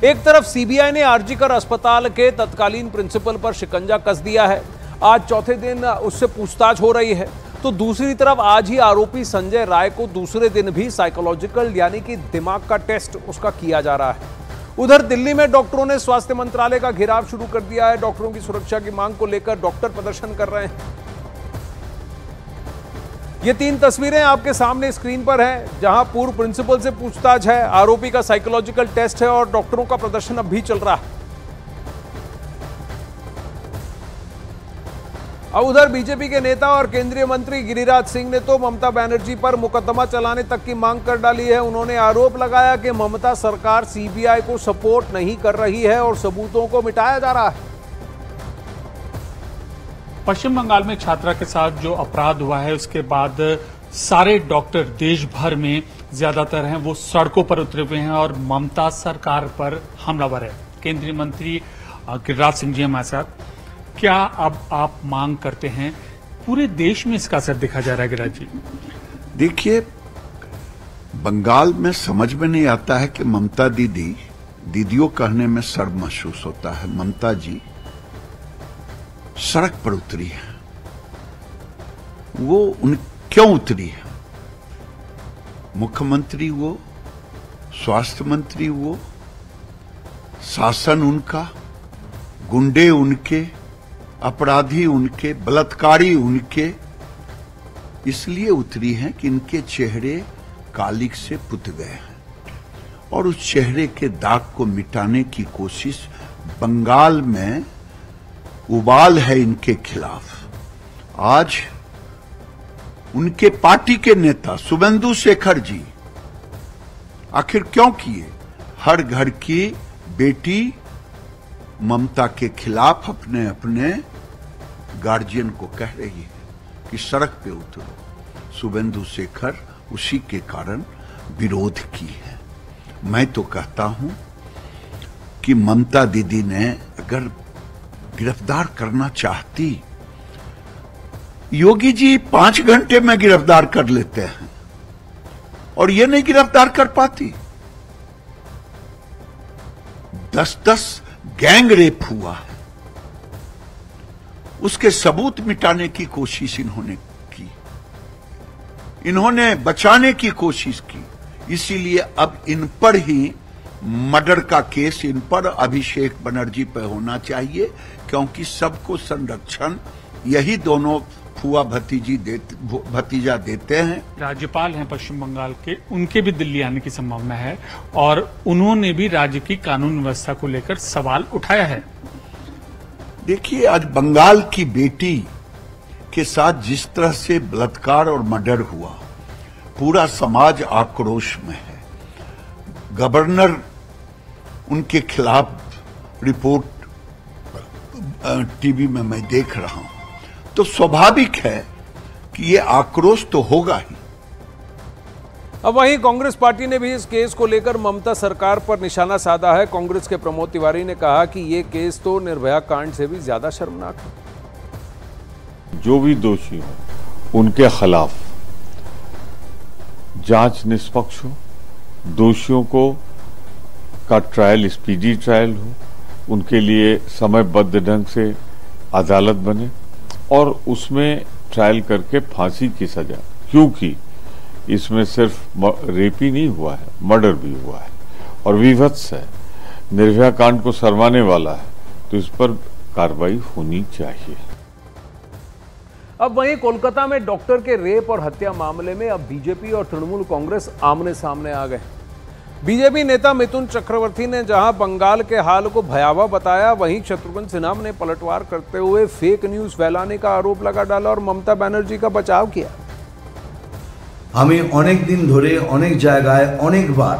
एक तरफ सीबीआई ने आरजीकर अस्पताल के तत्कालीन प्रिंसिपल पर शिकंजा कस दिया है, आज चौथे दिन उससे पूछताछ हो रही है, तो दूसरी तरफ आज ही आरोपी संजय राय को दूसरे दिन भी साइकोलॉजिकल यानी कि दिमाग का टेस्ट उसका किया जा रहा है। उधर दिल्ली में डॉक्टरों ने स्वास्थ्य मंत्रालय का घेराव शुरू कर दिया है। डॉक्टरों की सुरक्षा की मांग को लेकर डॉक्टर प्रदर्शन कर रहे हैं। ये 3 तस्वीरें आपके सामने स्क्रीन पर हैं, जहां पूर्व प्रिंसिपल से पूछताछ है, आरोपी का साइकोलॉजिकल टेस्ट है और डॉक्टरों का प्रदर्शन अब भी चल रहा है। अब उधर बीजेपी के नेता और केंद्रीय मंत्री गिरिराज सिंह ने तो ममता बनर्जी पर मुकदमा चलाने तक की मांग कर डाली है। उन्होंने आरोप लगाया कि ममता सरकार सीबीआई को सपोर्ट नहीं कर रही है और सबूतों को मिटाया जा रहा है। पश्चिम बंगाल में छात्रा के साथ जो अपराध हुआ है उसके बाद सारे डॉक्टर देश भर में ज्यादातर हैं वो सड़कों पर उतरे हुए हैं और ममता सरकार पर हमलावर है। केंद्रीय मंत्री गिरिराज सिंह जी हमारे साथ, क्या अब आप मांग करते हैं? पूरे देश में इसका असर देखा जा रहा है गिरिराज जी। देखिए, बंगाल में समझ में नहीं आता है कि ममता दीदियों कहने में शर्म महसूस होता है। ममता जी सड़क पर उतरी है, वो क्यों उतरी है? मुख्यमंत्री वो, स्वास्थ्य मंत्री वो, शासन उनका, गुंडे उनके, अपराधी उनके, बलात्कारी उनके, इसलिए उतरी हैं कि इनके चेहरे कालिक से पुत गए हैं और उस चेहरे के दाग को मिटाने की कोशिश बंगाल में उबाल है इनके खिलाफ। आज उनके पार्टी के नेता शुभेंदु शेखर जी आखिर क्यों किए? हर घर की बेटी ममता के खिलाफ अपने अपने गार्जियन को कह रही है कि सड़क पे उतरो। शुभेंदु शेखर उसी के कारण विरोध की है। मैं तो कहता हूं कि ममता दीदी ने अगर गिरफ्तार करना चाहती, योगी जी 5 घंटे में गिरफ्तार कर लेते हैं और ये नहीं गिरफ्तार कर पाती। 10-10 गैंग रेप हुआ है, उसके सबूत मिटाने की कोशिश इन्होंने की, इन्होंने बचाने की कोशिश की। इसीलिए अब इन पर ही मर्डर का केस इन पर अभिषेक बनर्जी पर होना चाहिए, क्योंकि सबको संरक्षण यही दोनों फुआ भतीजा देते हैं। राज्यपाल हैं पश्चिम बंगाल के, उनके भी दिल्ली आने की संभावना है और उन्होंने भी राज्य की कानून व्यवस्था को लेकर सवाल उठाया है। देखिए, आज बंगाल की बेटी के साथ जिस तरह से बलात्कार और मर्डर हुआ, पूरा समाज आक्रोश में है। गवर्नर उनके खिलाफ रिपोर्ट टीवी में मैं देख रहा हूं, तो स्वाभाविक है कि ये आक्रोश तो होगा ही। अब वहीं कांग्रेस पार्टी ने भी इस केस को लेकर ममता सरकार पर निशाना साधा है। कांग्रेस के प्रमोद तिवारी ने कहा कि ये केस तो निर्भया कांड से भी ज्यादा शर्मनाक है। जो भी दोषी हो उनके खिलाफ जांच निष्पक्ष हो, दोषियों को का ट्रायल स्पीडी ट्रायल हो, उनके लिए समयबद्ध ढंग से अदालत बने और उसमें ट्रायल करके फांसी की सजा, क्योंकि इसमें सिर्फ रेप ही नहीं हुआ है, मर्डर भी हुआ है और विभत्स है, निर्भया कांड को शर्माने वाला है, तो इस पर कार्रवाई होनी चाहिए। अब वहीं कोलकाता में डॉक्टर के रेप और हत्या मामले में अब बीजेपी और तृणमूल कांग्रेस आमने सामने आ गए। बीजेपी नेता मिथुन चक्रवर्ती ने जहां बंगाल के हाल को भयावह बताया, वहीं शत्रुघ्न सिन्हा ने पलटवार करते हुए फेक न्यूज फैलाने का आरोप लगा डाला और ममता बनर्जी का बचाव किया। আমি অনেক দিন ধরে অনেক জায়গায় অনেকবার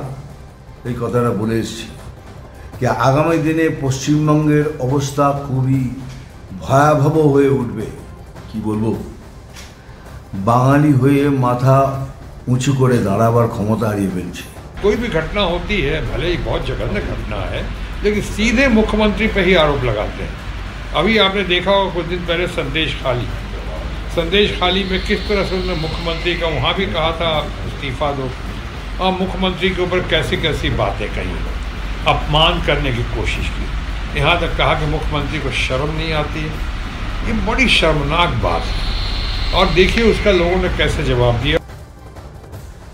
এই কথাটা বলে এসেছি যে আগামী দিনে পশ্চিমবঙ্গের অবস্থা খুবই ভয়াবহ হয়ে উঠবে। কি বলবো, বাঙালি হয়ে মাথা উঁচু করে দাঁড়াবার ক্ষমতা হারিয়ে ফেলছে। कोई भी घटना होती है, भले ही बहुत जघन्य घटना है, लेकिन सीधे मुख्यमंत्री पे ही आरोप लगाते हैं। अभी आपने देखा होगा कुछ दिन पहले संदेश खाली में किस तरह से उन्होंने मुख्यमंत्री का वहाँ भी कहा था इस्तीफा दो, और मुख्यमंत्री के ऊपर कैसी कैसी बातें कही। अपमान करने की कोशिश की। यहाँ तक कहा कि मुख्यमंत्री को शर्म नहीं आती है। ये बड़ी शर्मनाक बात है और देखिए उसका लोगों ने कैसे जवाब दिया।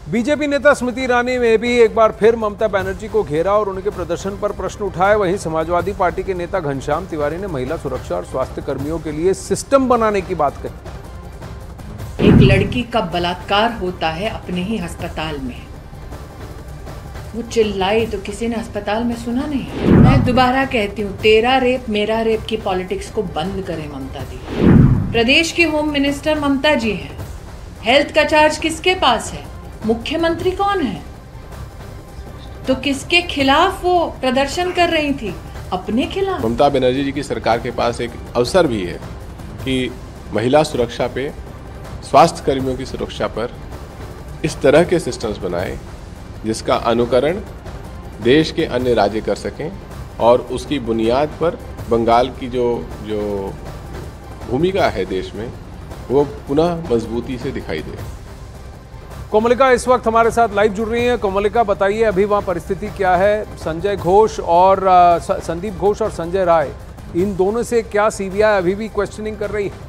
बीजेपी नेता स्मृति ईरानी ने भी एक बार फिर ममता बनर्जी को घेरा और उनके प्रदर्शन पर प्रश्न उठाए। वहीं समाजवादी पार्टी के नेता घनश्याम तिवारी ने महिला सुरक्षा और स्वास्थ्य कर्मियों के लिए सिस्टम बनाने की बात कही। एक लड़की का बलात्कार होता है अपने ही अस्पताल में, वो चिल्लाई तो किसी ने अस्पताल में सुना नहीं। मैं दोबारा कहती हूँ, तेरा रेप मेरा रेप की पॉलिटिक्स को बंद करें ममता दी। प्रदेश की होम मिनिस्टर ममता जी हैं। हेल्थ का चार्ज किसके पास है? मुख्यमंत्री कौन है? तो किसके खिलाफ वो प्रदर्शन कर रही थी? अपने खिलाफ। ममता बनर्जी जी की सरकार के पास एक अवसर भी है कि महिला सुरक्षा पे, स्वास्थ्य कर्मियों की सुरक्षा पर इस तरह के सिस्टम्स बनाए जिसका अनुकरण देश के अन्य राज्य कर सकें और उसकी बुनियाद पर बंगाल की जो भूमिका है देश में वो पुनः मजबूती से दिखाई दे। कोमलिका इस वक्त हमारे साथ लाइव जुड़ रही हैं। कोमलिका, बताइए अभी वहाँ परिस्थिति क्या है? संजय घोष और संदीप घोष और संजय राय, इन दोनों से क्या सीबीआई अभी भी क्वेश्चनिंग कर रही है?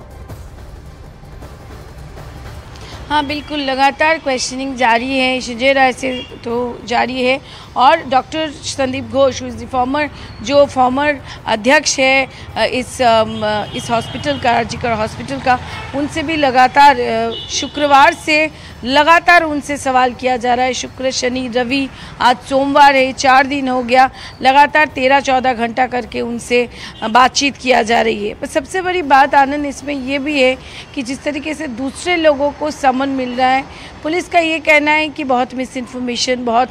हाँ बिल्कुल, लगातार क्वेश्चनिंग जारी है। संजय राय से तो जारी है और डॉक्टर संदीप घोष जो फॉर्मर अध्यक्ष है इस हॉस्पिटल का, आरजीकर हॉस्पिटल का, उनसे भी लगातार शुक्रवार से लगातार उनसे सवाल किया जा रहा है। शुक्र, शनि, रवि, आज सोमवार है, 4 दिन हो गया, लगातार 13-14 घंटा करके उनसे बातचीत किया जा रही है। पर सबसे बड़ी बात आनंद इसमें ये भी है कि जिस तरीके से दूसरे लोगों को समन मिल रहा है, पुलिस का ये कहना है कि बहुत मिस इन्फॉर्मेशन, बहुत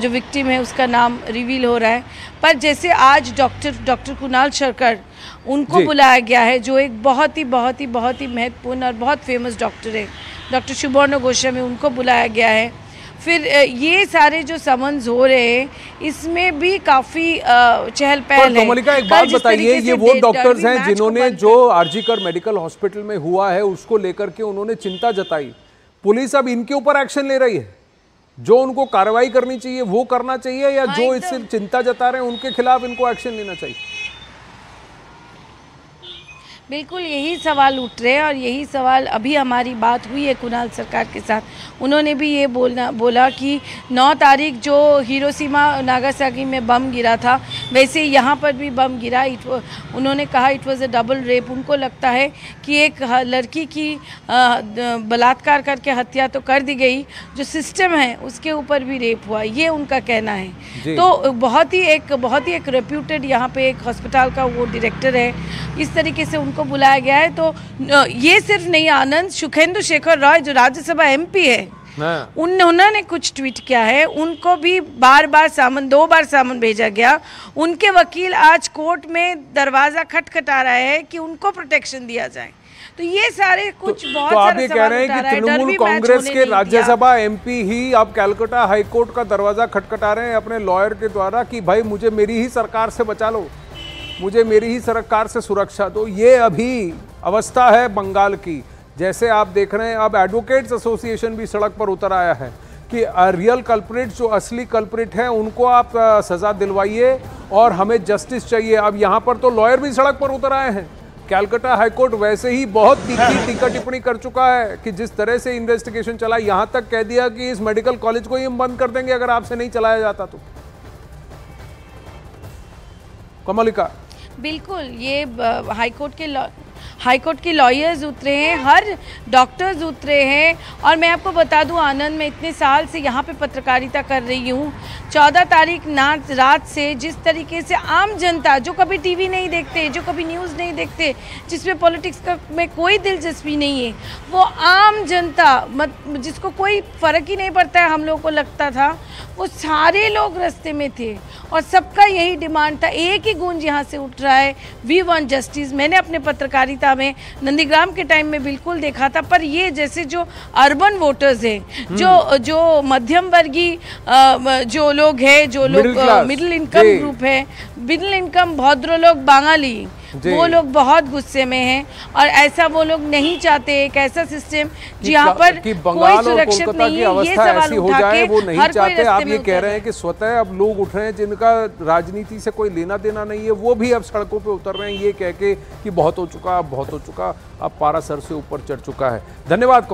जो विक्टिम है उसका नाम रिवील हो रहा है। पर जैसे आज डॉक्टर कुणाल शर्कर, उनको बुलाया गया है, जो एक बहुत ही महत्वपूर्ण और बहुत फेमस डॉक्टर है, डॉक्टर सुबर्ण गोस्वामी, उनको बुलाया गया है। फिर ये सारे जो समन्स हो रहे हैं इसमें भी काफ़ी चहल पहल है। कोमलिका, एक बात बताइए, ये वो डॉक्टर्स हैं जिन्होंने जो आरजीकर मेडिकल हॉस्पिटल में हुआ है उसको लेकर के उन्होंने चिंता जताई। पुलिस अब इनके ऊपर एक्शन ले रही है, जो उनको कार्रवाई करनी चाहिए वो करना चाहिए, या जो इससे चिंता जता रहे हैं उनके खिलाफ इनको एक्शन लेना चाहिए? बिल्कुल यही सवाल उठ रहे हैं और यही सवाल अभी हमारी बात हुई है कुणाल सरकार के साथ। उन्होंने भी ये बोला कि 9 तारीख जो हिरोशिमा नागासाकी में बम गिरा था, वैसे यहाँ पर भी बम गिरा। उन्होंने कहा it was a double rape. उनको लगता है कि एक लड़की की बलात्कार करके हत्या तो कर दी गई, जो सिस्टम है उसके ऊपर भी रेप हुआ, ये उनका कहना है। तो बहुत ही एक रेप्यूटेड यहाँ पे एक हॉस्पिटल का वो डायरेक्टर है, इस तरीके से उनको बुलाया गया है। तो ये सिर्फ नहीं आनंद, सुखेंदु शेखर रॉय जो राज्यसभा एमपी है, उन्होंने कुछ ट्वीट किया है, उनको भी 2 बार सामन भेजा गया। उनके वकील आज कोर्ट में दरवाजा खटखटा रहा है कि उनको प्रोटेक्शन दिया जाए। तो ये सारे कुछ बहुत आप ये कह रहे हैं कि तृणमूल कांग्रेस के राज्यसभा एमपी ही अब कलकत्ता हाईकोर्ट का दरवाजा खटखटा रहे हैं अपने लॉयर के द्वारा कि भाई मुझे मेरी ही सरकार से बचा लो, मुझे मेरी ही सरकार से सुरक्षा दो। ये अभी अवस्था है बंगाल की। जैसे आप देख रहे हैं अब एडवोकेट्स एसोसिएशन भी सड़क पर उतर आया है कि रियल कल्प्रिट, जो असली कल्प्रिट हैं, उनको आप सजा दिलवाइए और हमें जस्टिस चाहिए। अब यहाँ पर तो लॉयर भी सड़क पर उतर आए हैं। कलकत्ता हाईकोर्ट वैसे ही बहुत तीखी टीका टिप्पणी कर चुका है कि जिस तरह से इन्वेस्टिगेशन चला, यहाँ तक कह दिया कि इस मेडिकल कॉलेज को ही हम बंद कर देंगे अगर आपसे नहीं चलाया जाता तो। कोमलिका, बिल्कुल ये हाईकोर्ट के लॉयर्स उतरे हैं, हर डॉक्टर्स उतरे हैं। और मैं आपको बता दूं आनंद, मैं इतने साल से यहाँ पे पत्रकारिता कर रही हूँ। 14 तारीख रात से जिस तरीके से आम जनता जो कभी टीवी नहीं देखते, जो कभी न्यूज़ नहीं देखते, जिसमें पॉलिटिक्स में कोई दिलचस्पी नहीं है, वो आम जनता जिसको कोई फ़र्क ही नहीं पड़ता है, हम लोगों को लगता था, वो सारे लोग रास्ते में थे और सबका यही डिमांड था। एक ही गूंज यहाँ से उठ रहा है, वी वांट जस्टिस। मैंने अपने पत्रकारिता में नंदीग्राम के टाइम में बिल्कुल देखा था, पर ये जैसे जो अर्बन वोटर्स हैं, जो मध्यम वर्गीय जो लोग हैं, जो लोग मिडिल इनकम ग्रुप है, मिडिल इनकम भद्र लोग, बांगाली, वो लोग बहुत गुस्से में हैं और ऐसा वो लोग नहीं चाहते। एक ऐसा सिस्टम जहाँ पर कोई सुरक्षित नहीं है, ये सवाल हो उठा जाए के वो नहीं हर कोई चाहते। आप रास्ते ये में कह उतर रहे हैं कि स्वतः अब लोग उठ रहे हैं जिनका राजनीति से कोई लेना देना नहीं है, वो भी अब सड़कों पे उतर रहे हैं ये कह के कि बहुत हो चुका, अब बहुत हो चुका, अब पारा सर से ऊपर चढ़ चुका है। धन्यवाद।